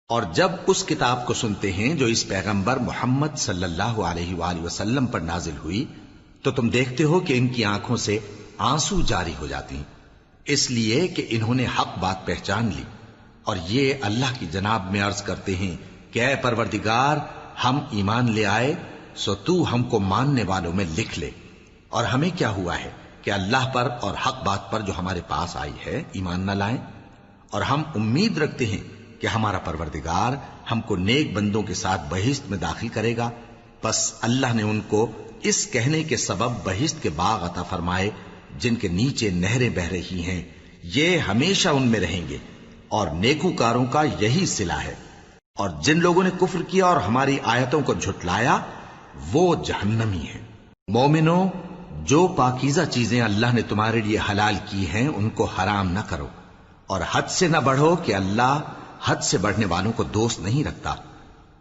اور جب اس کتاب کو سنتے ہیں جو اس پیغمبر محمد صلی اللہ علیہ وآلہ وسلم پر نازل ہوئی تو تم دیکھتے ہو کہ ان کی آنکھوں سے آنسو جاری ہو جاتی ہیں، اس لیے کہ انہوں نے حق بات پہچان لی، اور یہ اللہ کی جناب میں عرض کرتے ہیں کہ اے پروردگار، ہم ایمان لے آئے سو تو ہم کو ماننے والوں میں لکھ لے، اور ہمیں کیا ہوا ہے کہ اللہ پر اور حق بات پر جو ہمارے پاس آئی ہے ایمان نہ لائیں، اور ہم امید رکھتے ہیں کہ ہمارا پروردگار ہم کو نیک بندوں کے ساتھ بہشت میں داخل کرے گا۔ بس اللہ نے ان کو اس کہنے کے سبب بہشت کے باغ عطا فرمائے جن کے نیچے نہریں بہ رہی ہیں، یہ ہمیشہ ان میں رہیں گے، اور نیکوکاروں کا یہی صلہ ہے۔ اور جن لوگوں نے کفر کیا اور ہماری آیتوں کو جھٹلایا وہ جہنمی ہیں۔ مومنو، جو پاکیزہ چیزیں اللہ نے تمہارے لیے حلال کی ہیں ان کو حرام نہ کرو، اور حد سے نہ بڑھو کہ اللہ حد سے بڑھنے والوں کو دوست نہیں رکھتا،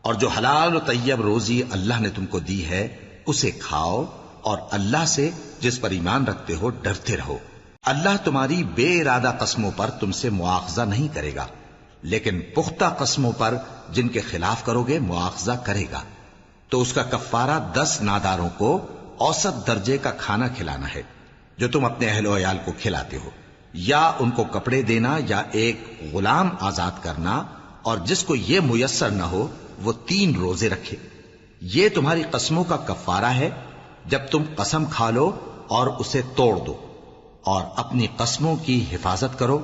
اور جو حلال و طیب روزی اللہ نے تم کو دی ہے اسے کھاؤ، اور اللہ سے جس پر ایمان رکھتے ہو ڈرتے رہو۔ اللہ تمہاری بے ارادہ قسموں پر تم سے مواخذہ نہیں کرے گا، لیکن پختہ قسموں پر جن کے خلاف کرو گے مواخذہ کرے گا، تو اس کا کفارہ 10 ناداروں کو اوسط درجے کا کھانا کھلانا ہے جو تم اپنے اہل و عیال کو کھلاتے ہو، یا ان کو کپڑے دینا یا ایک غلام آزاد کرنا، اور جس کو یہ میسر نہ ہو وہ 3 روزے رکھے۔ یہ تمہاری قسموں کا کفارہ ہے جب تم قسم کھا لو اور اسے توڑ دو، اور اپنی قسموں کی حفاظت کرو۔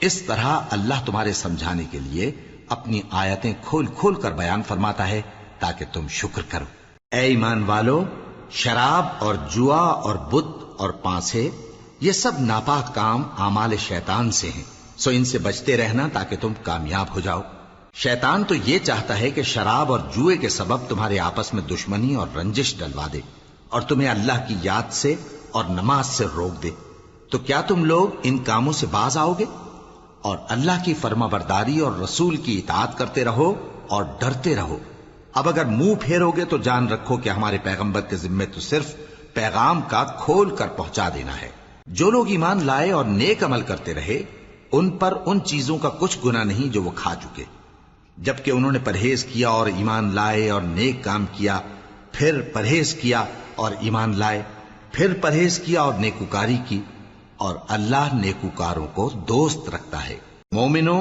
اس طرح اللہ تمہارے سمجھانے کے لیے اپنی آیتیں کھول کھول کر بیان فرماتا ہے تاکہ تم شکر کرو۔ اے ایمان والو، شراب اور جوا اور بت اور پانسے، یہ سب ناپاک کام اعمال شیطان سے ہیں، سو ان سے بچتے رہنا تاکہ تم کامیاب ہو جاؤ۔ شیطان تو یہ چاہتا ہے کہ شراب اور جوئے کے سبب تمہارے آپس میں دشمنی اور رنجش ڈلوا دے، اور تمہیں اللہ کی یاد سے اور نماز سے روک دے۔ تو کیا تم لوگ ان کاموں سے باز آؤ گے؟ اور اللہ کی فرما برداری اور رسول کی اطاعت کرتے رہو اور ڈرتے رہو۔ اب اگر منہ پھیرو گے تو جان رکھو کہ ہمارے پیغمبر کے ذمے تو صرف پیغام کا کھول کر پہنچا دینا ہے۔ جو لوگ ایمان لائے اور نیک عمل کرتے رہے ان پر ان چیزوں کا کچھ گناہ نہیں جو وہ کھا چکے، جبکہ انہوں نے پرہیز کیا اور ایمان لائے اور نیک کام کیا، پھر پرہیز کیا اور ایمان لائے، پھر پرہیز کیا اور نیکوکاری کی، اور اللہ نیکوکاروں کو دوست رکھتا ہے۔ مومنو،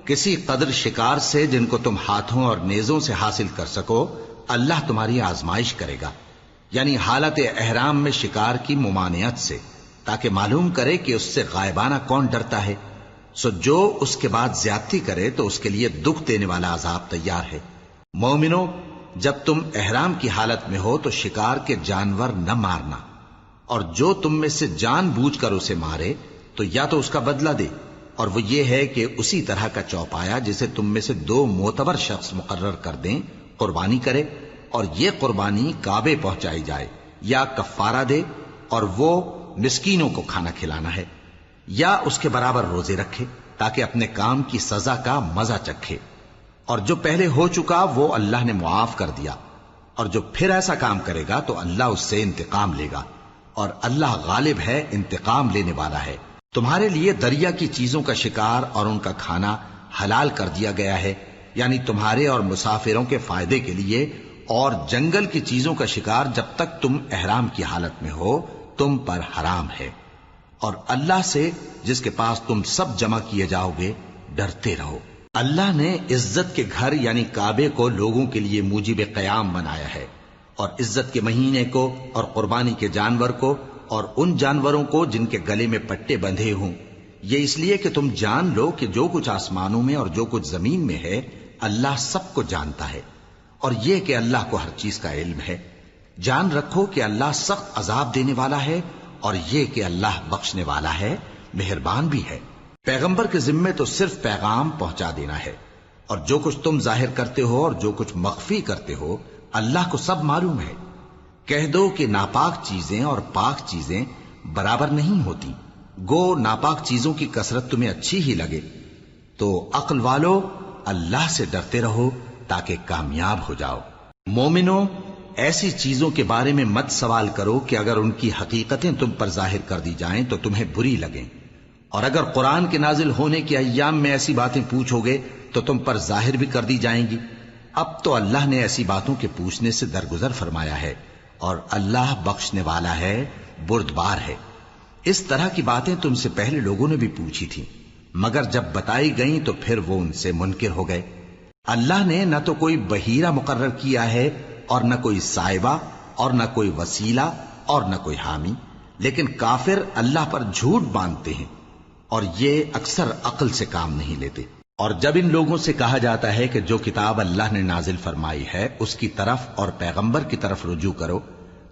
کسی قدر شکار سے جن کو تم ہاتھوں اور نیزوں سے حاصل کر سکو اللہ تمہاری آزمائش کرے گا، یعنی حالت احرام میں شکار کی ممانعت سے، تاکہ معلوم کرے کہ اس سے غائبانہ کون ڈرتا ہے، سو جو اس کے بعد زیادتی کرے تو اس کے لیے دکھ دینے والا عذاب تیار ہے۔ مومنو، جب تم احرام کی حالت میں ہو تو شکار کے جانور نہ مارنا، اور جو تم میں سے جان بوجھ کر اسے مارے تو یا تو اس کا بدلہ دے، اور وہ یہ ہے کہ اسی طرح کا چوپایا جسے تم میں سے 2 معتبر شخص مقرر کر دیں قربانی کرے، اور یہ قربانی کعبے پہنچائی جائے، یا کفارہ دے اور وہ مسکینوں کو کھانا کھلانا ہے، یا اس کے برابر روزے رکھے تاکہ اپنے کام کی سزا کا مزہ چکھے، اور جو پہلے ہو چکا وہ اللہ نے معاف کر دیا، اور جو پھر ایسا کام کرے گا تو اللہ اس سے انتقام لے گا، اور اللہ غالب ہے، انتقام لینے والا ہے۔ تمہارے لیے دریا کی چیزوں کا شکار اور ان کا کھانا حلال کر دیا گیا ہے، یعنی تمہارے اور مسافروں کے فائدے کے لیے، اور جنگل کی چیزوں کا شکار جب تک تم احرام کی حالت میں ہو تم پر حرام ہے، اور اللہ سے جس کے پاس تم سب جمع کیے جاؤ گے ڈرتے رہو۔ اللہ نے عزت کے گھر یعنی کعبے کو لوگوں کے لیے موجب قیام بنایا ہے، اور عزت کے مہینے کو اور قربانی کے جانور کو اور ان جانوروں کو جن کے گلے میں پٹے بندھے ہوں، یہ اس لیے کہ تم جان لو کہ جو کچھ آسمانوں میں اور جو کچھ زمین میں ہے اللہ سب کو جانتا ہے، اور یہ کہ اللہ کو ہر چیز کا علم ہے۔ جان رکھو کہ اللہ سخت عذاب دینے والا ہے، اور یہ کہ اللہ بخشنے والا ہے، مہربان بھی ہے۔ پیغمبر کے ذمے تو صرف پیغام پہنچا دینا ہے، اور جو کچھ تم ظاہر کرتے ہو اور جو کچھ مخفی کرتے ہو اللہ کو سب معلوم ہے۔ کہہ دو کہ ناپاک چیزیں اور پاک چیزیں برابر نہیں ہوتی، گو ناپاک چیزوں کی کثرت تمہیں اچھی ہی لگے، تو عقل والو اللہ سے ڈرتے رہو تاکہ کامیاب ہو جاؤ۔ مومنو، ایسی چیزوں کے بارے میں مت سوال کرو کہ اگر ان کی حقیقتیں تم پر ظاہر کر دی جائیں تو تمہیں بری لگیں، اور اگر قرآن کے نازل ہونے کے ایام میں ایسی باتیں پوچھو گے تو تم پر ظاہر بھی کر دی جائیں گی۔ اب تو اللہ نے ایسی باتوں کے پوچھنے سے درگزر فرمایا ہے، اور اللہ بخشنے والا ہے، بردبار ہے۔ اس طرح کی باتیں تم سے پہلے لوگوں نے بھی پوچھی تھیں، مگر جب بتائی گئیں تو پھر وہ ان سے منکر ہو گئے۔ اللہ نے نہ تو کوئی بحیرہ مقرر کیا ہے، اور نہ کوئی سائبہ، اور نہ کوئی وسیلہ، اور نہ کوئی حامی، لیکن کافر اللہ پر جھوٹ باندھتے ہیں، اور یہ اکثر عقل سے کام نہیں لیتے۔ اور جب ان لوگوں سے کہا جاتا ہے کہ جو کتاب اللہ نے نازل فرمائی ہے اس کی طرف اور پیغمبر کی طرف رجوع کرو،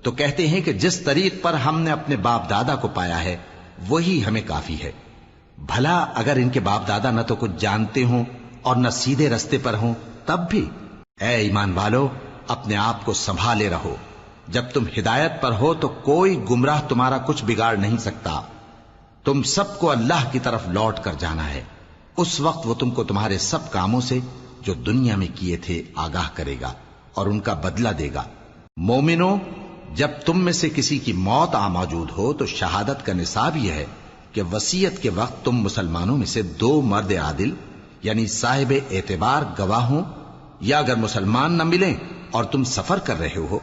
تو کہتے ہیں کہ جس طریق پر ہم نے اپنے باپ دادا کو پایا ہے وہی ہمیں کافی ہے۔ بھلا اگر ان کے باپ دادا نہ تو کچھ جانتے ہوں اور نہ سیدھے رستے پر ہوں تب بھی؟ اے ایمان والو، اپنے آپ کو سنبھالے رہو۔ جب تم ہدایت پر ہو تو کوئی گمراہ تمہارا کچھ بگاڑ نہیں سکتا۔ تم سب کو اللہ کی طرف لوٹ کر جانا ہے، اس وقت وہ تم کو تمہارے سب کاموں سے جو دنیا میں کیے تھے آگاہ کرے گا اور ان کا بدلہ دے گا۔ مومنو، جب تم میں سے کسی کی موت آ موجود ہو تو شہادت کا نصاب یہ ہے کہ وصیت کے وقت تم مسلمانوں میں سے 2 مرد عادل یعنی صاحب اعتبار گواہ ہوں، یا اگر مسلمان نہ ملیں اور تم سفر کر رہے ہو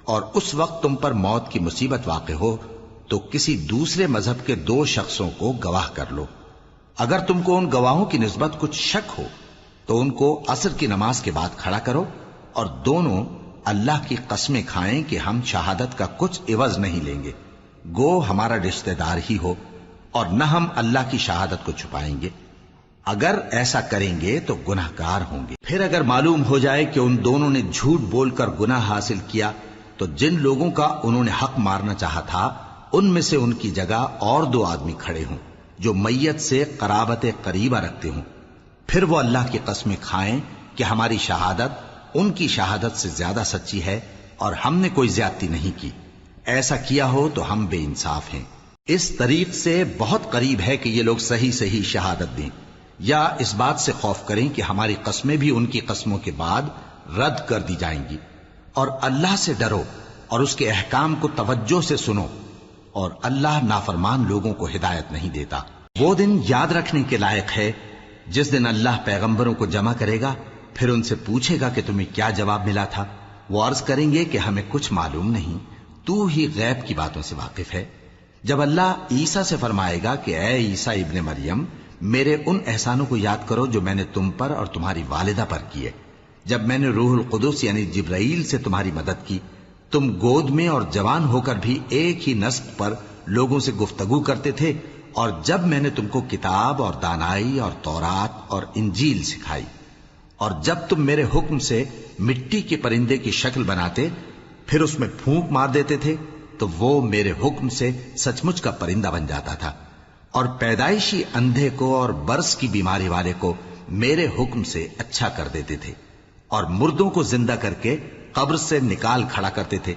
اور اس وقت تم پر موت کی مصیبت واقع ہو تو کسی دوسرے مذہب کے 2 شخصوں کو گواہ کر لو۔ اگر تم کو ان گواہوں کی نسبت کچھ شک ہو تو ان کو عصر کی نماز کے بعد کھڑا کرو، اور دونوں اللہ کی قسمیں کھائیں کہ ہم شہادت کا کچھ عوض نہیں لیں گے، گو ہمارا رشتہ دار ہی ہو، اور نہ ہم اللہ کی شہادت کو چھپائیں گے۔ اگر ایسا کریں گے تو گناہ گار ہوں گے۔ پھر اگر معلوم ہو جائے کہ ان دونوں نے جھوٹ بول کر گناہ حاصل کیا تو جن لوگوں کا انہوں نے حق مارنا چاہا تھا ان میں سے ان کی جگہ اور 2 آدمی کھڑے ہوں جو میت سے قرابت قریبہ رکھتے ہوں، پھر وہ اللہ کی قسمیں کھائیں کہ ہماری شہادت ان کی شہادت سے زیادہ سچی ہے اور ہم نے کوئی زیادتی نہیں کی۔ ایسا کیا ہو تو ہم بے انصاف ہیں۔ اس طریق سے بہت قریب ہے کہ یہ لوگ صحیح صحیح شہادت دیں، یا اس بات سے خوف کریں کہ ہماری قسمیں بھی ان کی قسموں کے بعد رد کر دی جائیں گی۔ اور اللہ سے ڈرو اور اس کے احکام کو توجہ سے سنو، اور اللہ نافرمان لوگوں کو ہدایت نہیں دیتا۔ وہ دن یاد رکھنے کے لائق ہے جس دن اللہ پیغمبروں کو جمع کرے گا، پھر ان سے پوچھے گا کہ تمہیں کیا جواب ملا تھا۔ وہ عرض کریں گے کہ ہمیں کچھ معلوم نہیں، تو ہی غیب کی باتوں سے واقف ہے۔ جب اللہ عیسیٰ سے فرمائے گا کہ اے عیسیٰ ابن مریم، میرے ان احسانوں کو یاد کرو جو میں نے تم پر اور تمہاری والدہ پر کیے، جب میں نے روح القدس یعنی جبرائیل سے تمہاری مدد کی، تم گود میں اور جوان ہو کر بھی ایک ہی نسق پر لوگوں سے گفتگو کرتے تھے، اور جب میں نے تم کو کتاب اور دانائی اور تورات اور انجیل سکھائی، اور جب تم میرے حکم سے مٹی کے پرندے کی شکل بناتے پھر اس میں پھونک مار دیتے تھے تو وہ میرے حکم سے سچ مچ کا پرندہ بن جاتا تھا، اور پیدائشی اندھے کو اور برس کی بیماری والے کو میرے حکم سے اچھا کر دیتے تھے، اور مردوں کو زندہ کر کے قبر سے نکال کھڑا کرتے تھے۔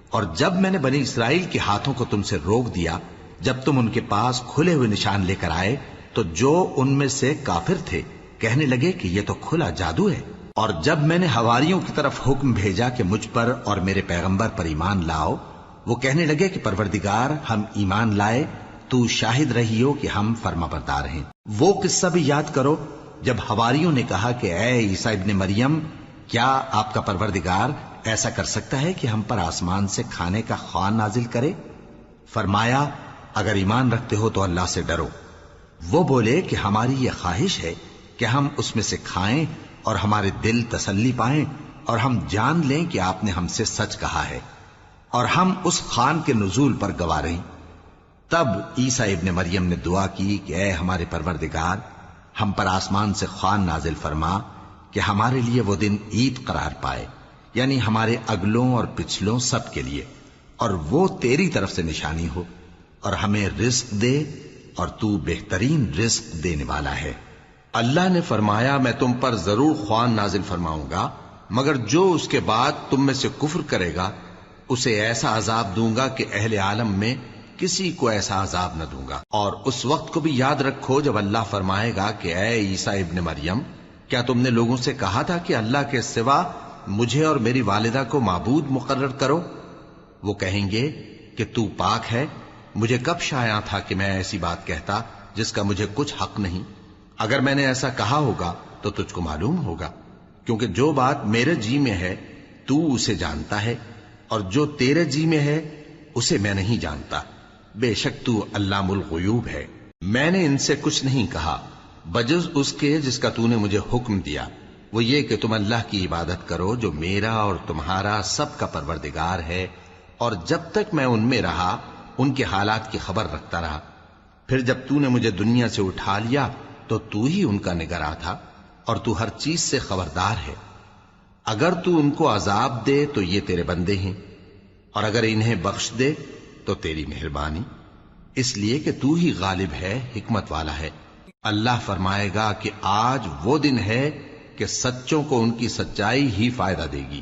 اور جب میں نے بنی اسرائیل کے ہاتھوں کو تم سے روک دیا جب تم ان کے پاس کھلے ہوئے نشان لے کر آئے تو جو ان میں سے کافر تھے کہنے لگے کہ یہ تو کھلا جادو ہے۔ اور جب میں نے حواریوں کی طرف حکم بھیجا کہ مجھ پر اور میرے پیغمبر پر ایمان لاؤ، وہ کہنے لگے کہ پروردگار، ہم ایمان لائے، تو شاہد رہی ہو کہ ہم فرما بردار ہیں۔ وہ قصہ بھی یاد کرو جب حواریوں نے کہا کہ اے عیسیٰ ابن مریم، کیا آپ کا پروردگار ایسا کر سکتا ہے کہ ہم پر آسمان سے کھانے کا خوان نازل کرے؟ فرمایا، اگر ایمان رکھتے ہو تو اللہ سے ڈرو۔ وہ بولے کہ ہماری یہ خواہش ہے کہ ہم اس میں سے کھائیں اور ہمارے دل تسلی پائیں اور ہم جان لیں کہ آپ نے ہم سے سچ کہا ہے، اور ہم اس خوان کے نزول پر گواہ رہیں۔ تب عیسیٰ ابن مریم نے دعا کی کہ اے ہمارے پروردگار، ہم پر آسمان سے خوان نازل فرما کہ ہمارے لیے وہ دن عید قرار پائے، یعنی ہمارے اگلوں اور پچھلوں سب کے لیے، اور وہ تیری طرف سے نشانی ہو، اور ہمیں رزق دے، اور تو بہترین رزق دینے والا ہے۔ اللہ نے فرمایا، میں تم پر ضرور خوان نازل فرماؤں گا، مگر جو اس کے بعد تم میں سے کفر کرے گا اسے ایسا عذاب دوں گا کہ اہل عالم میں کسی کو ایسا عذاب نہ دوں گا۔ اور اس وقت کو بھی یاد رکھو جب اللہ فرمائے گا کہ اے عیسیٰ ابن مریم، کیا تم نے لوگوں سے کہا تھا کہ اللہ کے سوا مجھے اور میری والدہ کو معبود مقرر کرو؟ وہ کہیں گے کہ تو پاک ہے، مجھے کب شایع تھا کہ میں ایسی بات کہتا جس کا مجھے کچھ حق نہیں۔ اگر میں نے ایسا کہا ہوگا تو تجھ کو معلوم ہوگا، کیونکہ جو بات میرے جی میں ہے تو اسے جانتا ہے، اور جو تیرے جی میں ہے اسے میں نہیں جانتا۔ بے شک تو علام الغیوب ہے۔ میں نے ان سے کچھ نہیں کہا بجز اس کے جس کا تو نے مجھے حکم دیا، وہ یہ کہ تم اللہ کی عبادت کرو جو میرا اور تمہارا سب کا پروردگار ہے، اور جب تک میں ان میں رہا ان کے حالات کی خبر رکھتا رہا۔ پھر جب تو نے مجھے دنیا سے اٹھا لیا تو ہی ان کا نگراں تھا، اور تو ہر چیز سے خبردار ہے۔ اگر تو ان کو عذاب دے تو یہ تیرے بندے ہیں، اور اگر انہیں بخش دے تو تیری مہربانی، اس لیے کہ تو ہی غالب ہے، حکمت والا ہے۔ اللہ فرمائے گا کہ آج وہ دن ہے کہ سچوں کو ان کی سچائی ہی فائدہ دے گی۔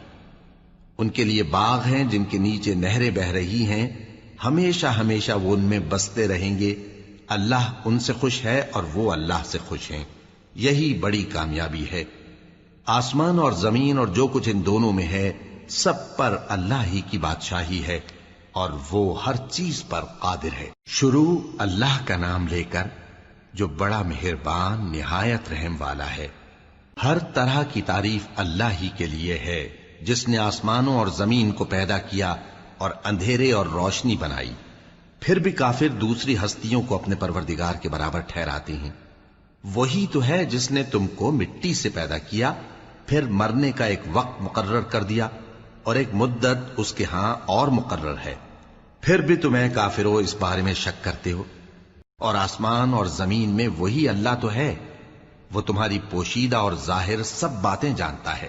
ان کے لیے باغ ہیں جن کے نیچے نہریں بہ رہی ہیں، ہمیشہ ہمیشہ وہ ان میں بستے رہیں گے۔ اللہ ان سے خوش ہے اور وہ اللہ سے خوش ہیں، یہی بڑی کامیابی ہے۔ آسمان اور زمین اور جو کچھ ان دونوں میں ہے سب پر اللہ ہی کی بادشاہی ہے، اور وہ ہر چیز پر قادر ہے۔ شروع اللہ کا نام لے کر جو بڑا مہربان نہایت رحم والا ہے۔ ہر طرح کی تعریف اللہ ہی کے لیے ہے، جس نے آسمانوں اور زمین کو پیدا کیا اور اندھیرے اور روشنی بنائی۔ پھر بھی کافر دوسری ہستیوں کو اپنے پروردگار کے برابر ٹھہراتے ہیں۔ وہی تو ہے جس نے تم کو مٹی سے پیدا کیا، پھر مرنے کا ایک وقت مقرر کر دیا، اور ایک مدت اس کے ہاں اور مقرر ہے۔ پھر بھی تمہیں کافروں اس بارے میں شک کرتے ہو، اور آسمان اور زمین میں وہی اللہ تو ہے، وہ تمہاری پوشیدہ اور ظاہر سب باتیں جانتا ہے،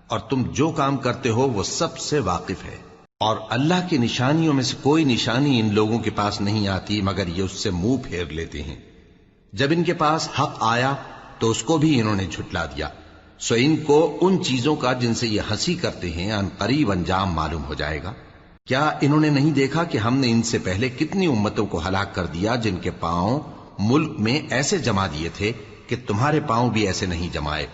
اور تم جو کام کرتے ہو وہ سب سے واقف ہے۔ اور اللہ کی نشانیوں میں سے کوئی نشانی ان لوگوں کے پاس نہیں آتی مگر یہ اس سے منہ پھیر لیتے ہیں۔ جب ان کے پاس حق آیا تو اس کو بھی انہوں نے جھٹلا دیا، سو ان کو ان چیزوں کا جن سے یہ ہنسی کرتے ہیں ان قریب انجام معلوم ہو جائے گا۔ کیا انہوں نے نہیں دیکھا کہ ہم نے ان سے پہلے کتنی امتوں کو ہلاک کر دیا جن کے پاؤں ملک میں ایسے جما دیے تھے کہ تمہارے پاؤں بھی ایسے نہیں جمائے،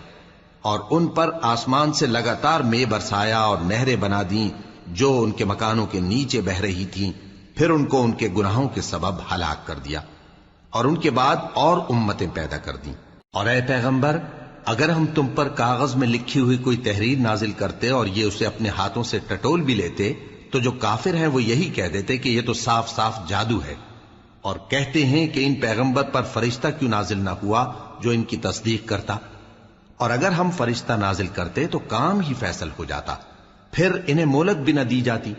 اور ان پر آسمان سے لگاتار مے برسایا اور نہریں بنا دیں جو ان کے مکانوں کے نیچے بہ رہی تھیں، پھر ان کو ان کے گناہوں کے سبب ہلاک کر دیا، اور ان کے بعد اور امتیں پیدا کر دیں۔ اور اے پیغمبر، اگر ہم تم پر کاغذ میں لکھی ہوئی کوئی تحریر نازل کرتے اور یہ اسے اپنے ہاتھوں سے ٹٹول بھی لیتے تو جو کافر ہیں وہ یہی کہہ دیتے کہ یہ تو صاف صاف جادو ہے، اور کہتے ہیں کہ ان پیغمبر پر فرشتہ کیوں نازل نہ ہوا جو ان کی تصدیق کرتا، اور اگر ہم فرشتہ نازل کرتے تو کام ہی فیصل ہو جاتا، پھر انہیں مہلت بھی نہ دی جاتی۔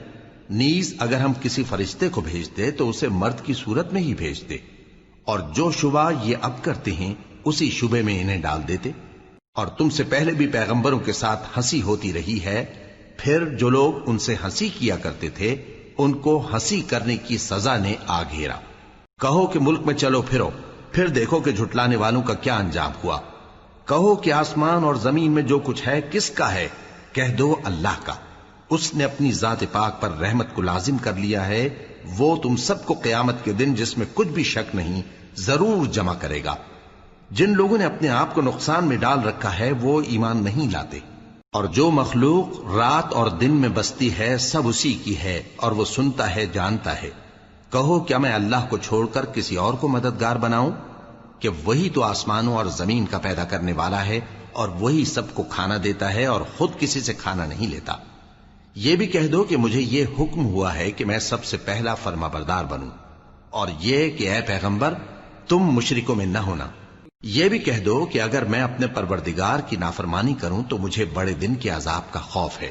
نیز اگر ہم کسی فرشتے کو بھیجتے تو اسے مرد کی صورت میں ہی بھیجتے، اور جو شبہ یہ اب کرتے ہیں اسی شبے میں انہیں ڈال دیتے۔ اور تم سے پہلے بھی پیغمبروں کے ساتھ ہنسی ہوتی رہی ہے، پھر جو لوگ ان سے ہنسی کیا کرتے تھے ان کو ہنسی کرنے کی سزا نے آ گھیرا۔ کہو کہ ملک میں چلو پھرو، پھر دیکھو کہ جھٹلانے والوں کا کیا انجام ہوا۔ کہو کہ آسمان اور زمین میں جو کچھ ہے کس کا ہے؟ کہہ دو اللہ کا۔ اس نے اپنی ذات پاک پر رحمت کو لازم کر لیا ہے، وہ تم سب کو قیامت کے دن جس میں کچھ بھی شک نہیں ضرور جمع کرے گا۔ جن لوگوں نے اپنے آپ کو نقصان میں ڈال رکھا ہے وہ ایمان نہیں لاتے، اور جو مخلوق رات اور دن میں بستی ہے سب اسی کی ہے، اور وہ سنتا ہے جانتا ہے۔ کہو کیا میں اللہ کو چھوڑ کر کسی اور کو مددگار بناؤں؟ کہ وہی تو آسمانوں اور زمین کا پیدا کرنے والا ہے، اور وہی سب کو کھانا دیتا ہے اور خود کسی سے کھانا نہیں لیتا۔ یہ بھی کہہ دو کہ مجھے یہ حکم ہوا ہے کہ میں سب سے پہلا فرما بردار بنوں، اور یہ کہ اے پیغمبر تم مشرکوں میں نہ ہونا۔ یہ بھی کہہ دو کہ اگر میں اپنے پروردگار کی نافرمانی کروں تو مجھے بڑے دن کے عذاب کا خوف ہے۔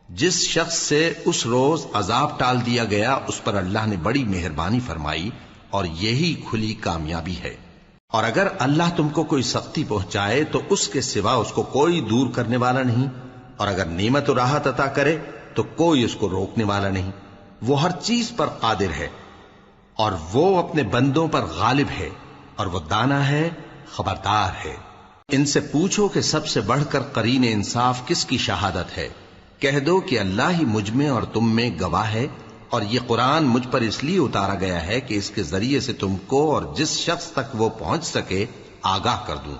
جس شخص سے اس روز عذاب ٹال دیا گیا اس پر اللہ نے بڑی مہربانی فرمائی، اور یہی کھلی کامیابی ہے۔ اور اگر اللہ تم کو کوئی سختی پہنچائے تو اس کے سوا اس کو کوئی دور کرنے والا نہیں، اور اگر نعمت و راحت عطا کرے تو کوئی اس کو روکنے والا نہیں۔ وہ ہر چیز پر قادر ہے، اور وہ اپنے بندوں پر غالب ہے، اور وہ دانا ہے، خبردار ہے۔ ان سے پوچھو کہ سب سے بڑھ کر قرین انصاف کس کی شہادت ہے؟ کہہ دو کہ اللہ ہی مجھ میں اور تم میں گواہ ہے، اور یہ قرآن مجھ پر اس لیے اتارا گیا ہے کہ اس کے ذریعے سے تم کو اور جس شخص تک وہ پہنچ سکے آگاہ کر دوں۔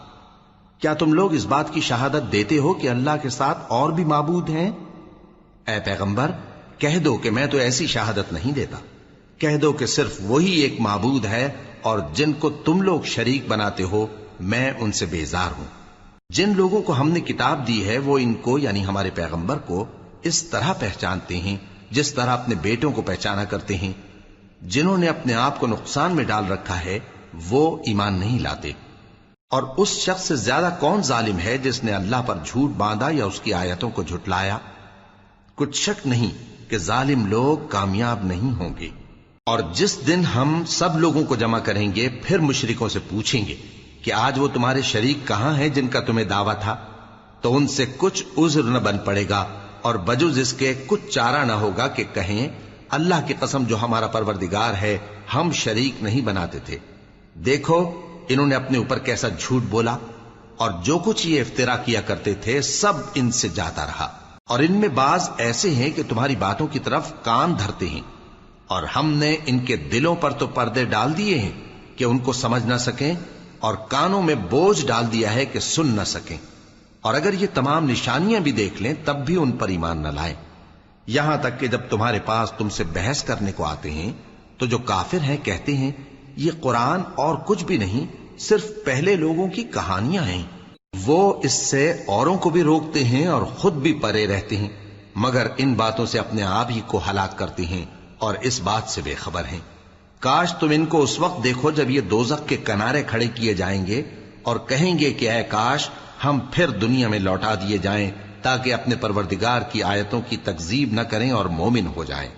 کیا تم لوگ اس بات کی شہادت دیتے ہو کہ اللہ کے ساتھ اور بھی معبود ہیں؟ اے پیغمبر کہہ دو کہ میں تو ایسی شہادت نہیں دیتا۔ کہہ دو کہ صرف وہی ایک معبود ہے، اور جن کو تم لوگ شریک بناتے ہو میں ان سے بیزار ہوں۔ جن لوگوں کو ہم نے کتاب دی ہے وہ ان کو یعنی ہمارے پیغمبر کو اس طرح پہچانتے ہیں جس طرح اپنے بیٹوں کو پہچانا کرتے ہیں. جنہوں نے اپنے آپ کو نقصان میں ڈال رکھا ہے وہ ایمان نہیں لاتے. اور اس شخص سے زیادہ کون ظالم ہے جس نے اللہ پر جھوٹ باندھا یا اس کی آیتوں کو جھٹلایا؟ کچھ شک نہیں کہ ظالم لوگ کامیاب نہیں ہوں گے. اور جس دن ہم سب لوگوں کو جمع کریں گے پھر مشرکوں سے پوچھیں گے کہ آج وہ تمہارے شریک کہاں ہیں جن کا تمہیں دعویٰ تھا؟ تو ان سے کچھ عذر نہ بن پڑے گا اور بجز اس کے کچھ چارہ نہ ہوگا کہ کہیں اللہ کی قسم جو ہمارا پروردگار ہے ہم شریک نہیں بناتے تھے. دیکھو انہوں نے اپنے اوپر کیسا جھوٹ بولا اور جو کچھ یہ افترا کیا کرتے تھے سب ان سے جاتا رہا. اور ان میں بعض ایسے ہیں کہ تمہاری باتوں کی طرف کان دھرتے ہیں اور ہم نے ان کے دلوں پر تو پردے ڈال دیے ہیں کہ ان کو سمجھ نہ سکیں اور کانوں میں بوجھ ڈال دیا ہے کہ سن نہ سکیں. اور اگر یہ تمام نشانیاں بھی دیکھ لیں تب بھی ان پر ایمان نہ لائیں. یہاں تک کہ جب تمہارے پاس تم سے بحث کرنے کو آتے ہیں تو جو کافر ہیں کہتے ہیں یہ قرآن اور کچھ بھی نہیں صرف پہلے لوگوں کی کہانیاں ہیں. وہ اس سے اوروں کو بھی روکتے ہیں اور خود بھی پرے رہتے ہیں مگر ان باتوں سے اپنے آپ ہی کو ہلاک کرتے ہیں اور اس بات سے بے خبر ہیں. کاش تم ان کو اس وقت دیکھو جب یہ دوزخ کے کنارے کھڑے کیے جائیں گے اور کہیں گے کہ اے کاش ہم پھر دنیا میں لوٹا دیے جائیں تاکہ اپنے پروردگار کی آیتوں کی تکذیب نہ کریں اور مومن ہو جائیں.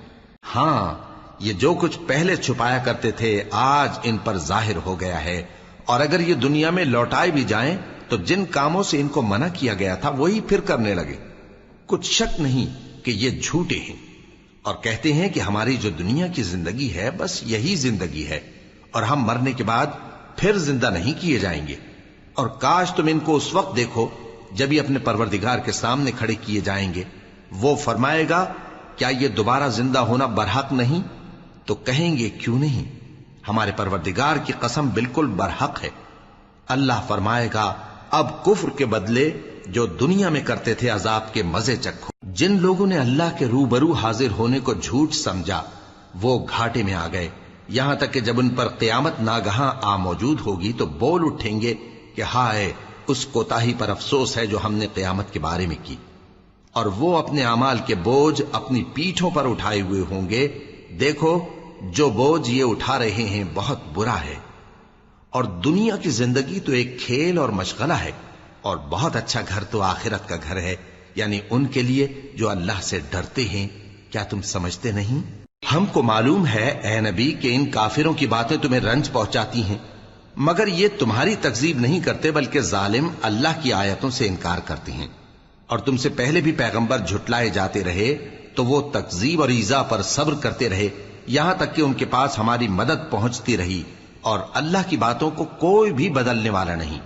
ہاں یہ جو کچھ پہلے چھپایا کرتے تھے آج ان پر ظاہر ہو گیا ہے. اور اگر یہ دنیا میں لوٹائے بھی جائیں تو جن کاموں سے ان کو منع کیا گیا تھا وہی پھر کرنے لگے. کچھ شک نہیں کہ یہ جھوٹے ہیں اور کہتے ہیں کہ ہماری جو دنیا کی زندگی ہے بس یہی زندگی ہے اور ہم مرنے کے بعد پھر زندہ نہیں کیے جائیں گے. اور کاش تم ان کو اس وقت دیکھو جب یہ اپنے پروردگار کے سامنے کھڑے کیے جائیں گے. وہ فرمائے گا کیا یہ دوبارہ زندہ ہونا برحق نہیں؟ تو کہیں گے کیوں نہیں، ہمارے پروردگار کی قسم بالکل برحق ہے. اللہ فرمائے گا اب کفر کے بدلے جو دنیا میں کرتے تھے عذاب کے مزے چکھو. جن لوگوں نے اللہ کے روبرو حاضر ہونے کو جھوٹ سمجھا وہ گھاٹے میں آ گئے، یہاں تک کہ جب ان پر قیامت ناگہاں آ موجود ہوگی تو بول اٹھیں گے کہ ہائے اس کوتاہی پر افسوس ہے جو ہم نے قیامت کے بارے میں کی. اور وہ اپنے اعمال کے بوجھ اپنی پیٹھوں پر اٹھائے ہوئے ہوں گے. دیکھو جو بوجھ یہ اٹھا رہے ہیں بہت برا ہے. اور دنیا کی زندگی تو ایک کھیل اور مشغلہ ہے اور بہت اچھا گھر تو آخرت کا گھر ہے، یعنی ان کے لیے جو اللہ سے ڈرتے ہیں. کیا تم سمجھتے نہیں؟ ہم کو معلوم ہے اے نبی کہ ان کافروں کی باتیں تمہیں رنج پہنچاتی ہیں مگر یہ تمہاری تکذیب نہیں کرتے بلکہ ظالم اللہ کی آیتوں سے انکار کرتے ہیں. اور تم سے پہلے بھی پیغمبر جھٹلائے جاتے رہے تو وہ تکذیب اور ایذا پر صبر کرتے رہے یہاں تک کہ ان کے پاس ہماری مدد پہنچتی رہی اور اللہ کی باتوں کو کوئی بھی بدلنے والا نہیں.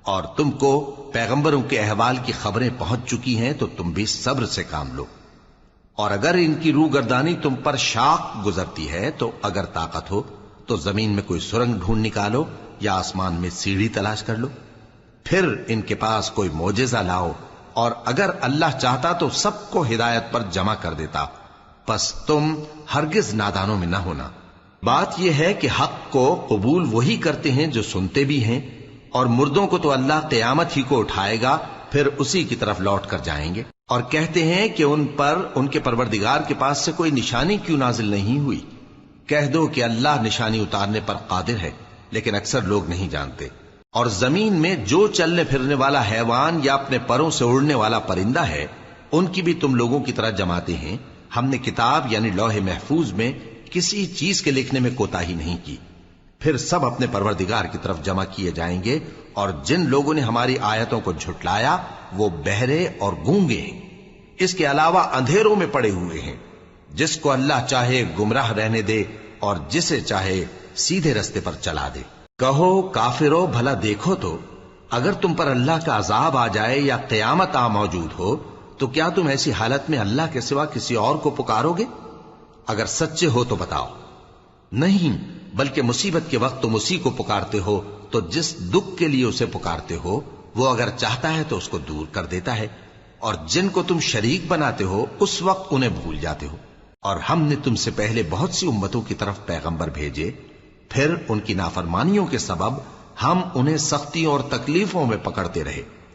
اور تم کو پیغمبروں کے احوال کی خبریں پہنچ چکی ہیں تو تم بھی صبر سے کام لو. اور اگر ان کی روگردانی تم پر شاق گزرتی ہے تو اگر طاقت ہو تو زمین میں کوئی سرنگ ڈھونڈ نکالو یا آسمان میں سیڑھی تلاش کر لو، پھر ان کے پاس کوئی معجزہ لاؤ اور اگر اللہ چاہتا تو سب کو ہدایت پر جمع کر دیتا. پس تم ہرگز نادانوں میں نہ ہونا. بات یہ ہے کہ حق کو قبول وہی کرتے ہیں جو سنتے بھی ہیں اور مردوں کو تو اللہ قیامت ہی کو اٹھائے گا پھر اسی کی طرف لوٹ کر جائیں گے. اور کہتے ہیں کہ ان پر ان کے پروردگار کے پاس سے کوئی نشانی کیوں نازل نہیں ہوئی. کہہ دو کہ اللہ نشانی اتارنے پر قادر ہے لیکن اکثر لوگ نہیں جانتے. اور زمین میں جو چلنے پھرنے والا حیوان یا اپنے پروں سے اڑنے والا پرندہ ہے ان کی بھی تم لوگوں کی طرح جماتے ہیں. ہم نے کتاب یعنی لوح محفوظ میں کسی چیز کے لکھنے میں کوتاہی نہیں کی. پھر سب اپنے پروردگار کی طرف جمع کیے جائیں گے. اور جن لوگوں نے ہماری آیتوں کو جھٹلایا وہ بہرے اور گونگے ہیں، اس کے علاوہ اندھیروں میں پڑے ہوئے ہیں. جس کو اللہ چاہے گمراہ رہنے دے اور جسے چاہے سیدھے رستے پر چلا دے. کہو کافرو بھلا دیکھو تو اگر تم پر اللہ کا عذاب آ جائے یا قیامت آ موجود ہو تو کیا تم ایسی حالت میں اللہ کے سوا کسی اور کو پکارو گے؟ اگر سچے ہو تو بتاؤ. نہیں بلکہ مصیبت کے وقت تم اسی کو پکارتے ہو تو جس دکھ کے لیے اسے پکارتے ہو وہ اگر چاہتا ہے تو اس کو دور کر دیتا ہے. اور جن کو تم شریک بناتے ہو اس وقت انہیں بھول جاتے ہو. اور ہم نے تم سے پہلے بہت سی امتوں کی طرف پیغمبر بھیجے، پھر ان کی نافرمانیوں کے سبب ہم انہیں سختیوں اور تکلیفوں میں پکڑتے رہے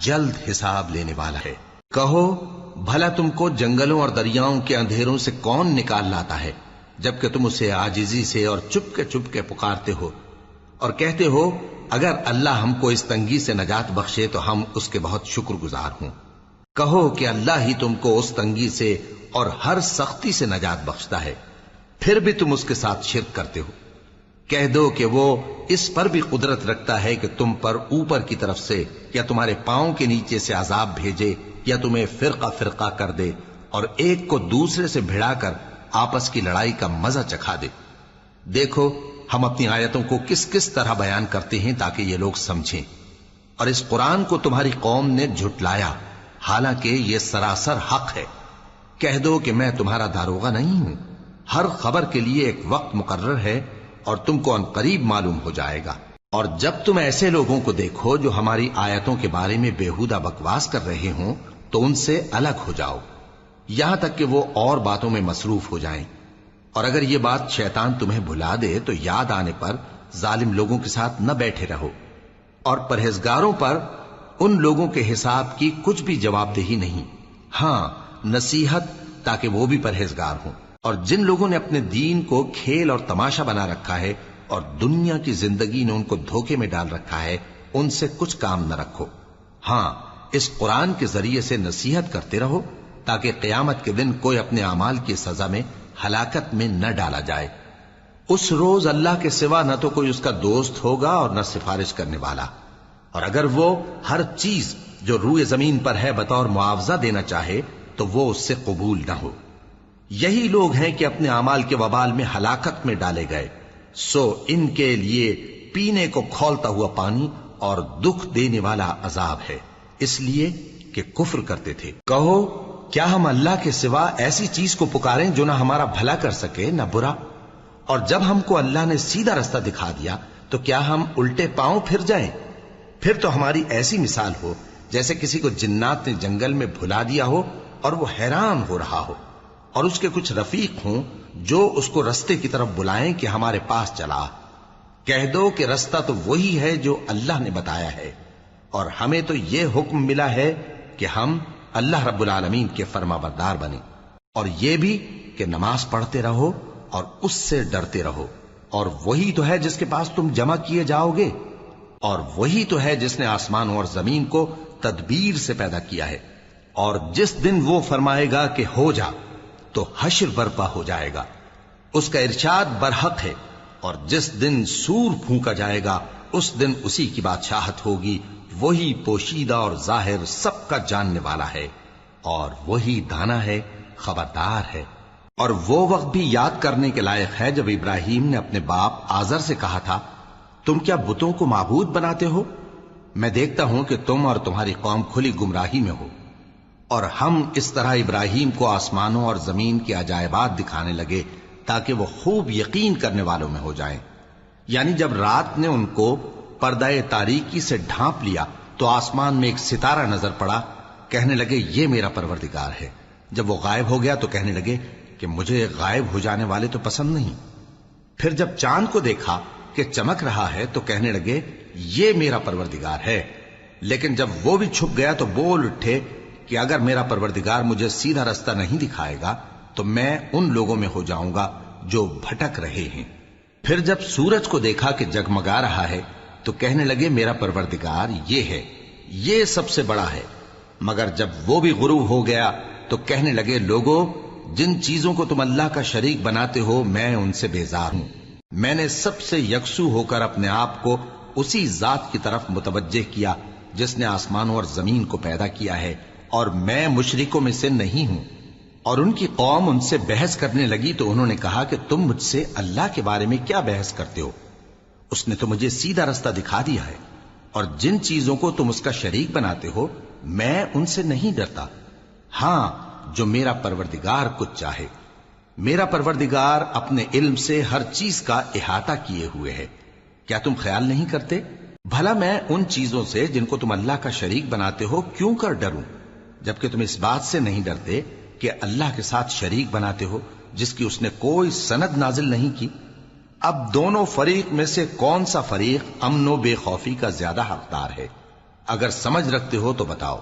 جلد حساب لینے والا ہے۔ کہو بھلا تم کو جنگلوں اور دریاؤں کے اندھیروں سے کون نکال لاتا ہے جبکہ تم اسے عاجزی سے اور چپ کے پکارتے ہو اور کہتے ہو اگر اللہ ہم کو اس تنگی سے نجات بخشے تو ہم اس کے بہت شکر گزار ہوں۔ کہو کہ اللہ ہی تم کو اس تنگی سے اور ہر سختی سے نجات بخشتا ہے، پھر بھی تم اس کے ساتھ شرک کرتے ہو۔ کہہ دو کہ وہ اس پر بھی قدرت رکھتا ہے کہ تم پر اوپر کی طرف سے یا تمہارے پاؤں کے نیچے سے عذاب بھیجے یا تمہیں فرقہ فرقہ کر دے اور ایک کو دوسرے سے بھڑا کر آپس کی لڑائی کا مزہ چکھا دے۔ دیکھو ہم اپنی آیتوں کو کس کس طرح بیان کرتے ہیں تاکہ یہ لوگ سمجھیں، اور اس قرآن کو تمہاری قوم نے جھٹلایا حالانکہ یہ سراسر حق ہے۔ کہہ دو کہ میں تمہارا داروغہ نہیں ہوں، ہر خبر کے لیے ایک وقت مقرر ہے اور تم کو ان قریب معلوم ہو جائے گا۔ اور جب تم ایسے لوگوں کو دیکھو جو ہماری آیتوں کے بارے میں بےہودہ بکواس کر رہے ہوں تو ان سے الگ ہو جاؤ یہاں تک کہ وہ اور باتوں میں مصروف ہو جائیں، اور اگر یہ بات شیطان تمہیں بھلا دے تو یاد آنے پر ظالم لوگوں کے ساتھ نہ بیٹھے رہو، اور پرہیزگاروں پر ان لوگوں کے حساب کی کچھ بھی جواب دہی نہیں، ہاں نصیحت تاکہ وہ بھی پرہیزگار ہوں۔ اور جن لوگوں نے اپنے دین کو کھیل اور تماشا بنا رکھا ہے اور دنیا کی زندگی نے ان کو دھوکے میں ڈال رکھا ہے، ان سے کچھ کام نہ رکھو، ہاں اس قرآن کے ذریعے سے نصیحت کرتے رہو تاکہ قیامت کے دن کوئی اپنے اعمال کی سزا میں ہلاکت میں نہ ڈالا جائے۔ اس روز اللہ کے سوا نہ تو کوئی اس کا دوست ہوگا اور نہ سفارش کرنے والا، اور اگر وہ ہر چیز جو روئے زمین پر ہے بطور معاوضہ دینا چاہے تو وہ اس سے قبول نہ ہو۔ یہی لوگ ہیں کہ اپنے اعمال کے وبال میں ہلاکت میں ڈالے گئے، سو ان کے لیے پینے کو کھولتا ہوا پانی اور دکھ دینے والا عذاب ہے، اس لیے کہ کفر کرتے تھے۔ کہو کیا ہم اللہ کے سوا ایسی چیز کو پکاریں جو نہ ہمارا بھلا کر سکے نہ برا؟ اور جب ہم کو اللہ نے سیدھا رستہ دکھا دیا تو کیا ہم الٹے پاؤں پھر جائیں؟ پھر تو ہماری ایسی مثال ہو جیسے کسی کو جنات نے جنگل میں بھلا دیا ہو اور وہ حیران ہو رہا ہو، اور اس کے کچھ رفیق ہوں جو اس کو رستے کی طرف بلائیں کہ ہمارے پاس چلا۔ کہہ دو کہ رستہ تو وہی ہے جو اللہ نے بتایا ہے، اور ہمیں تو یہ حکم ملا ہے کہ ہم اللہ رب العالمین کے فرما بردار بنیں، اور یہ بھی کہ نماز پڑھتے رہو اور اس سے ڈرتے رہو، اور وہی تو ہے جس کے پاس تم جمع کیے جاؤ گے، اور وہی تو ہے جس نے آسمانوں اور زمین کو تدبیر سے پیدا کیا ہے، اور جس دن وہ فرمائے گا کہ ہو جا تو حشر برپا ہو جائے گا، اس کا ارشاد برحق ہے، اور جس دن سور پھونکا جائے گا اس دن اسی کی بادشاہت ہوگی، وہی پوشیدہ اور ظاہر سب کا جاننے والا ہے، اور وہی دانا ہے خبردار ہے۔ اور وہ وقت بھی یاد کرنے کے لائق ہے جب ابراہیم نے اپنے باپ آزر سے کہا تھا تم کیا بتوں کو معبود بناتے ہو؟ میں دیکھتا ہوں کہ تم اور تمہاری قوم کھلی گمراہی میں ہو۔ اور ہم اس طرح ابراہیم کو آسمانوں اور زمین کے عجائبات دکھانے لگے تاکہ وہ خوب یقین کرنے والوں میں ہو جائیں۔ یعنی جب رات نے ان کو پردہ تاریکی سے ڈھانپ لیا تو آسمان میں ایک ستارہ نظر پڑا، کہنے لگے یہ میرا پروردگار ہے۔ جب وہ غائب ہو گیا تو کہنے لگے کہ مجھے غائب ہو جانے والے تو پسند نہیں۔ پھر جب چاند کو دیکھا کہ چمک رہا ہے تو کہنے لگے یہ میرا پروردگار ہے۔ لیکن جب وہ بھی چھپ گیا تو بول اٹھے کہ اگر میرا پروردگار مجھے سیدھا رستہ نہیں دکھائے گا تو میں ان لوگوں میں ہو جاؤں گا جو بھٹک رہے ہیں۔ پھر جب سورج کو دیکھا کہ جگمگا رہا ہے تو کہنے لگے میرا پروردگار یہ ہے، یہ سب سے بڑا ہے۔ مگر جب وہ بھی غروب ہو گیا تو کہنے لگے لوگو جن چیزوں کو تم اللہ کا شریک بناتے ہو میں ان سے بیزار ہوں۔ میں نے سب سے یکسو ہو کر اپنے آپ کو اسی ذات کی طرف متوجہ کیا جس نے آسمانوں اور زمین کو پیدا کیا ہے، اور میں مشرکوں میں سے نہیں ہوں۔ اور ان کی قوم ان سے بحث کرنے لگی تو انہوں نے کہا کہ تم مجھ سے اللہ کے بارے میں کیا بحث کرتے ہو؟ اس نے تو مجھے سیدھا رستہ دکھا دیا ہے، اور جن چیزوں کو تم اس کا شریک بناتے ہو میں ان سے نہیں ڈرتا، ہاں جو میرا پروردگار کچھ چاہے۔ میرا پروردگار اپنے علم سے ہر چیز کا احاطہ کیے ہوئے ہے۔ کیا تم خیال نہیں کرتے؟ بھلا میں ان چیزوں سے جن کو تم اللہ کا شریک بناتے ہو کیوں کر ڈروں، جبکہ تم اس بات سے نہیں ڈرتے کہ اللہ کے ساتھ شریک بناتے ہو جس کی اس نے کوئی سند نازل نہیں کی۔ اب دونوں فریق میں سے کون سا فریق امن و بے خوفی کا زیادہ حقدار ہے؟ اگر سمجھ رکھتے ہو تو بتاؤ۔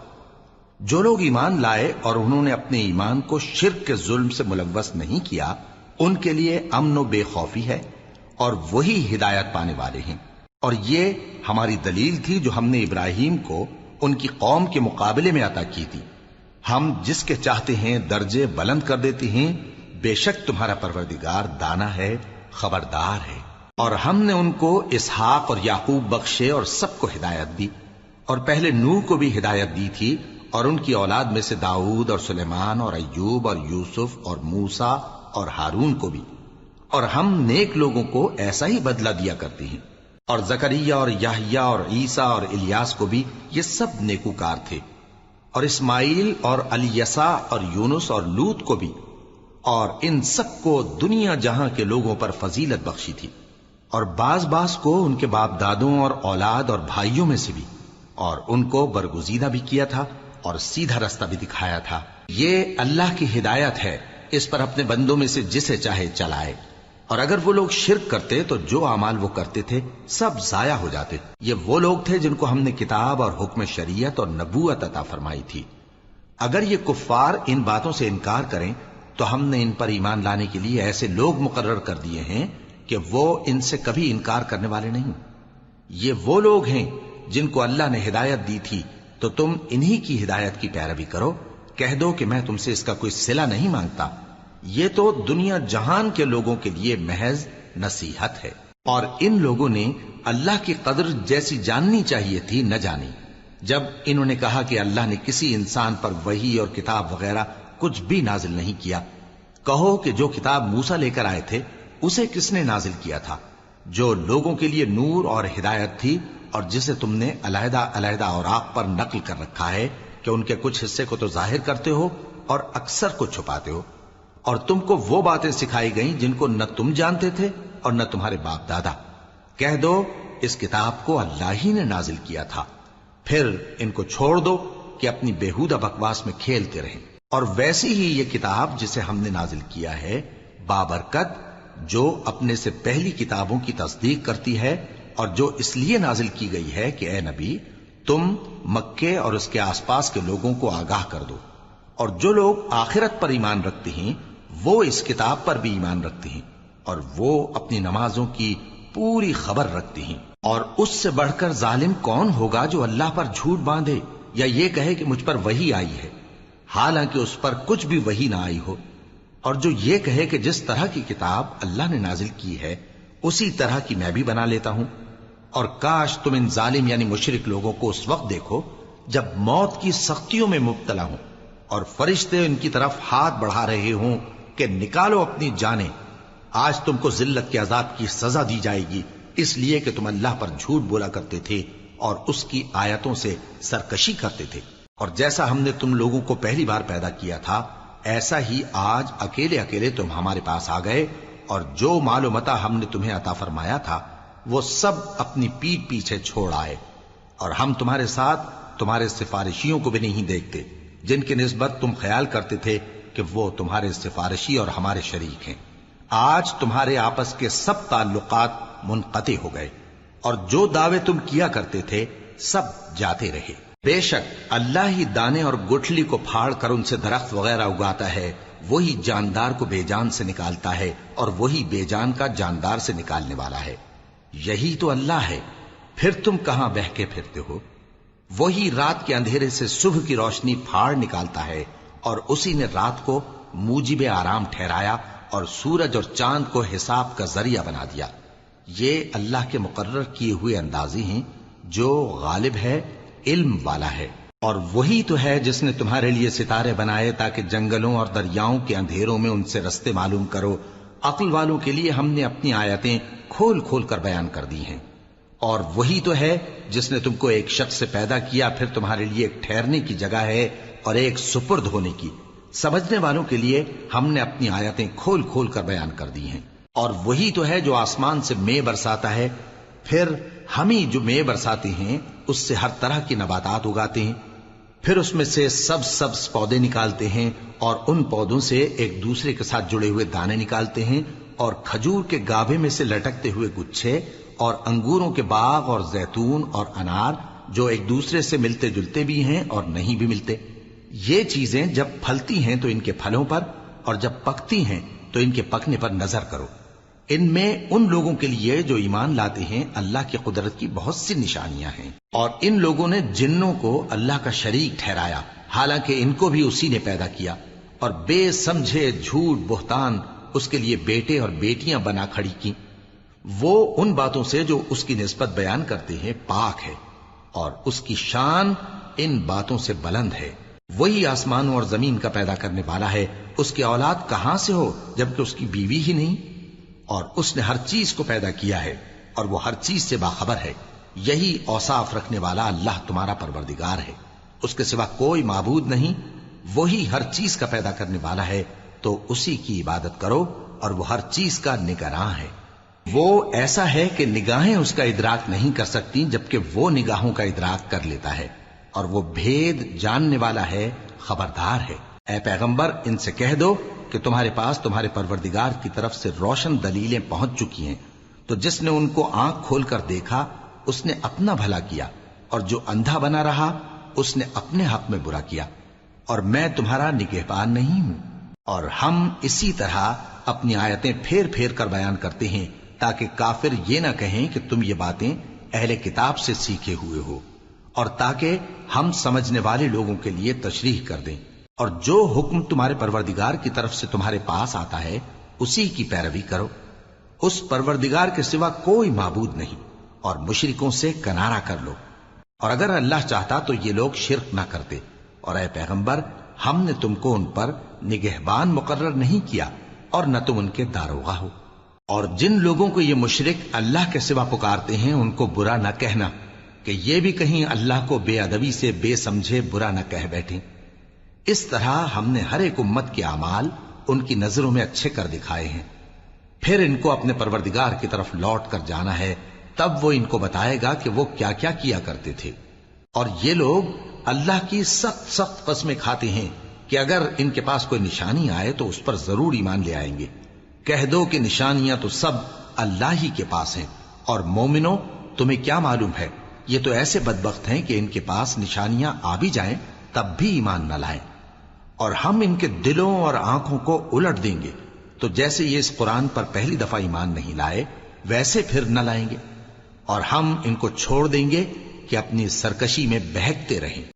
جو لوگ ایمان لائے اور انہوں نے اپنے ایمان کو شرک کے ظلم سے ملوث نہیں کیا، ان کے لیے امن و بے خوفی ہے اور وہی ہدایت پانے والے ہیں۔ اور یہ ہماری دلیل تھی جو ہم نے ابراہیم کو ان کی قوم کے مقابلے میں عطا کی تھی۔ ہم جس کے چاہتے ہیں درجے بلند کر دیتے ہیں، بے شک تمہارا پروردگار دانا ہے، خبردار ہے۔ اور ہم نے ان کو اسحاق اور یعقوب بخشے اور سب کو ہدایت دی، اور پہلے نوح کو بھی ہدایت دی تھی، اور ان کی اولاد میں سے داؤد اور سلیمان اور ایوب اور یوسف اور موسیٰ اور ہارون کو بھی۔ اور ہم نیک لوگوں کو ایسا ہی بدلہ دیا کرتے ہیں۔ اور زکریا اور یحییٰ اور عیسیٰ اور الیاس کو بھی، یہ سب نیکوکار تھے۔ اور اسماعیل اور الیسع اور یونس اور لوط کو بھی، اور ان سب کو دنیا جہاں کے لوگوں پر فضیلت بخشی تھی، اور بعض کو ان کے باپ دادوں اور اولاد اور بھائیوں میں سے بھی، اور ان کو برگزیدہ بھی کیا تھا اور سیدھا رستہ بھی دکھایا تھا۔ یہ اللہ کی ہدایت ہے، اس پر اپنے بندوں میں سے جسے چاہے چلائے۔ اور اگر وہ لوگ شرک کرتے تو جو اعمال وہ کرتے تھے سب ضائع ہو جاتے۔ یہ وہ لوگ تھے جن کو ہم نے کتاب اور حکم شریعت اور نبوت عطا فرمائی تھی۔ اگر یہ کفار ان باتوں سے انکار کریں تو ہم نے ان پر ایمان لانے کے لیے ایسے لوگ مقرر کر دیے ہیں کہ وہ ان سے کبھی انکار کرنے والے نہیں۔ یہ وہ لوگ ہیں جن کو اللہ نے ہدایت دی تھی، تو تم انہی کی ہدایت کی پیروی کرو۔ کہہ دو کہ میں تم سے اس کا کوئی صلہ نہیں مانگتا، یہ تو دنیا جہان کے لوگوں کے لیے محض نصیحت ہے۔ اور ان لوگوں نے اللہ کی قدر جیسی جاننی چاہیے تھی نہ جانی۔ جب انہوں نے کہا کہ اللہ نے کسی انسان پر وحی اور کتاب وغیرہ کچھ بھی نازل نہیں کیا، کہو کہ جو کتاب موسیٰ لے کر آئے تھے اسے کس نے نازل کیا تھا، جو لوگوں کے لیے نور اور ہدایت تھی، اور جسے تم نے علیحدہ علیحدہ اوراق پر نقل کر رکھا ہے کہ ان کے کچھ حصے کو تو ظاہر کرتے ہو اور اکثر کو چھپاتے ہو۔ اور تم کو وہ باتیں سکھائی گئیں جن کو نہ تم جانتے تھے اور نہ تمہارے باپ دادا۔ کہہ دو اس کتاب کو اللہ ہی نے نازل کیا تھا، پھر ان کو چھوڑ دو کہ اپنی بیہودہ بکواس میں کھیلتے رہیں۔ اور ویسی ہی یہ کتاب جسے ہم نے نازل کیا ہے بابرکت، جو اپنے سے پہلی کتابوں کی تصدیق کرتی ہے، اور جو اس لیے نازل کی گئی ہے کہ اے نبی تم مکے اور اس کے آس پاس کے لوگوں کو آگاہ کر دو۔ اور جو لوگ آخرت پر ایمان رکھتے ہیں وہ اس کتاب پر بھی ایمان رکھتے ہیں، اور وہ اپنی نمازوں کی پوری خبر رکھتے ہیں۔ اور اس سے بڑھ کر ظالم کون ہوگا جو اللہ پر جھوٹ باندھے یا یہ کہے کہ مجھ پر وحی آئی ہے، حالانکہ اس پر کچھ بھی وحی نہ آئی ہو، اور جو یہ کہے کہ جس طرح کی کتاب اللہ نے نازل کی ہے اسی طرح کی میں بھی بنا لیتا ہوں۔ اور کاش تم ان ظالم یعنی مشرک لوگوں کو اس وقت دیکھو جب موت کی سختیوں میں مبتلا ہوں اور فرشتے ان کی طرف ہاتھ بڑھا رہے ہوں کہ نکالو اپنی جانیں، آج تم کو ذلت کے عذاب کی سزا دی جائے گی، اس لیے کہ تم اللہ پر جھوٹ بولا کرتے تھے اور اس کی آیتوں سے سرکشی کرتے تھے۔ اور جیسا ہم نے تم لوگوں کو پہلی بار پیدا کیا تھا ایسا ہی آج اکیلے اکیلے تم ہمارے پاس آ گئے، اور جو مال و متاع ہم نے تمہیں عطا فرمایا تھا وہ سب اپنی پیٹھ پیچھے چھوڑ آئے، اور ہم تمہارے ساتھ تمہارے سفارشیوں کو بھی نہیں دیکھتے جن کی نسبت تم خیال کرتے تھے کہ وہ تمہارے سفارشی اور ہمارے شریک ہیں۔ آج تمہارے آپس کے سب تعلقات منقطع ہو گئے، اور جو دعوے تم کیا کرتے تھے سب جاتے رہے۔ بے شک اللہ ہی دانے اور گٹھلی کو پھاڑ کر ان سے درخت وغیرہ اگاتا ہے، وہی جاندار کو بے جان سے نکالتا ہے اور وہی بے جان کا جاندار سے نکالنے والا ہے۔ یہی تو اللہ ہے، پھر تم کہاں بہہ کے پھرتے ہو؟ وہی رات کے اندھیرے سے صبح کی روشنی پھاڑ نکالتا ہے، اور اسی نے رات کو موجب آرام ٹھہرایا اور سورج اور چاند کو حساب کا ذریعہ بنا دیا۔ یہ اللہ کے مقرر کیے ہوئے اندازے ہیں، جو غالب ہے، علم والا ہے۔ اور وہی تو ہے جس نے تمہارے لیے ستارے بنائے تاکہ جنگلوں اور دریاؤں کے اندھیروں میں ان سے رستے معلوم کرو۔ عقل والوں کے لیے ہم نے اپنی آیتیں کھول کھول کر بیان کر دی ہیں۔ اور وہی تو ہے جس نے تم کو ایک شخص سے پیدا کیا، پھر تمہارے لیے ایک ٹھہرنے کی جگہ ہے اور ایک سپرد ہونے کی۔ سمجھنے والوں کے لیے ہم نے اپنی آیتیں کھول کھول کر بیان کر دی ہیں۔ اور وہی تو ہے جو آسمان سے مے برساتا ہے، پھر ہم ہی جو مے برساتے ہیں اس سے ہر طرح کی نباتات اگاتے ہیں، پھر اس میں سے سبز پودے نکالتے ہیں، اور ان پودوں سے ایک دوسرے کے ساتھ جڑے ہوئے دانے نکالتے ہیں، اور کھجور کے گابھے میں سے لٹکتے ہوئے گچھے، اور انگوروں کے باغ اور زیتون اور انار جو ایک دوسرے سے ملتے جلتے بھی ہیں اور نہیں بھی ملتے۔ یہ چیزیں جب پھلتی ہیں تو ان کے پھلوں پر، اور جب پکتی ہیں تو ان کے پکنے پر نظر کرو۔ ان میں ان لوگوں کے لیے جو ایمان لاتے ہیں اللہ کی قدرت کی بہت سی نشانیاں ہیں، اور ان لوگوں نے جنوں کو اللہ کا شریک ٹھہرایا، حالانکہ ان کو بھی اسی نے پیدا کیا، اور بے سمجھے جھوٹ بہتان اس کے لیے بیٹے اور بیٹیاں بنا کھڑی کی۔ وہ ان باتوں سے جو اس کی نسبت بیان کرتے ہیں پاک ہے، اور اس کی شان ان باتوں سے بلند ہے۔ وہی آسمانوں اور زمین کا پیدا کرنے والا ہے، اس کی اولاد کہاں سے ہو جبکہ اس کی بیوی ہی نہیں؟ اور اس نے ہر چیز کو پیدا کیا ہے، اور وہ ہر چیز سے باخبر ہے۔ یہی اوصاف رکھنے والا اللہ تمہارا پروردگار ہے، اس کے سوا کوئی معبود نہیں۔ وہی ہر چیز کا پیدا کرنے والا ہے، تو اسی کی عبادت کرو، اور وہ ہر چیز کا نگراں ہے۔ وہ ایسا ہے کہ نگاہیں اس کا ادراک نہیں کر سکتی، جبکہ وہ نگاہوں کا ادراک کر لیتا ہے، اور وہ بھید جاننے والا ہے، خبردار ہے۔ اے پیغمبر، ان سے کہہ دو کہ تمہارے پاس تمہارے پروردگار کی طرف سے روشن دلیلیں پہنچ چکی ہیں، تو جس نے ان کو آنکھ کھول کر دیکھا اس نے اپنا بھلا کیا، اور جو اندھا بنا رہا اس نے اپنے حق میں برا کیا، اور میں تمہارا نگہبان نہیں ہوں۔ اور ہم اسی طرح اپنی آیتیں پھیر پھیر کر بیان کرتے ہیں تاکہ کافر یہ نہ کہیں کہ تم یہ باتیں اہل کتاب سے سیکھے ہوئے ہو، اور تاکہ ہم سمجھنے والے لوگوں کے لیے تشریح کر دیں۔ اور جو حکم تمہارے پروردگار کی طرف سے تمہارے پاس آتا ہے اسی کی پیروی کرو، اس پروردگار کے سوا کوئی معبود نہیں، اور مشرکوں سے کنارہ کر لو۔ اور اگر اللہ چاہتا تو یہ لوگ شرک نہ کرتے، اور اے پیغمبر ہم نے تم کو ان پر نگہبان مقرر نہیں کیا، اور نہ تم ان کے داروغہ ہو۔ اور جن لوگوں کو یہ مشرک اللہ کے سوا پکارتے ہیں ان کو برا نہ کہنا، کہ یہ بھی کہیں اللہ کو بے ادبی سے بے سمجھے برا نہ کہہ بیٹھیں۔ اس طرح ہم نے ہر ایک امت کے اعمال ان کی نظروں میں اچھے کر دکھائے ہیں، پھر ان کو اپنے پروردگار کی طرف لوٹ کر جانا ہے، تب وہ ان کو بتائے گا کہ وہ کیا کیا کیا کرتے تھے۔ اور یہ لوگ اللہ کی سخت سخت قسمیں کھاتے ہیں کہ اگر ان کے پاس کوئی نشانی آئے تو اس پر ضرور ایمان لے آئیں گے۔ کہہ دو کہ نشانیاں تو سب اللہ ہی کے پاس ہیں، اور مومنوں تمہیں کیا معلوم ہے، یہ تو ایسے بدبخت ہیں کہ ان کے پاس نشانیاں آ بھی جائیں تب بھی ایمان نہ لائیں، اور ہم ان کے دلوں اور آنکھوں کو الٹ دیں گے، تو جیسے یہ اس قرآن پر پہلی دفعہ ایمان نہیں لائے ویسے پھر نہ لائیں گے، اور ہم ان کو چھوڑ دیں گے کہ اپنی سرکشی میں بہکتے رہیں۔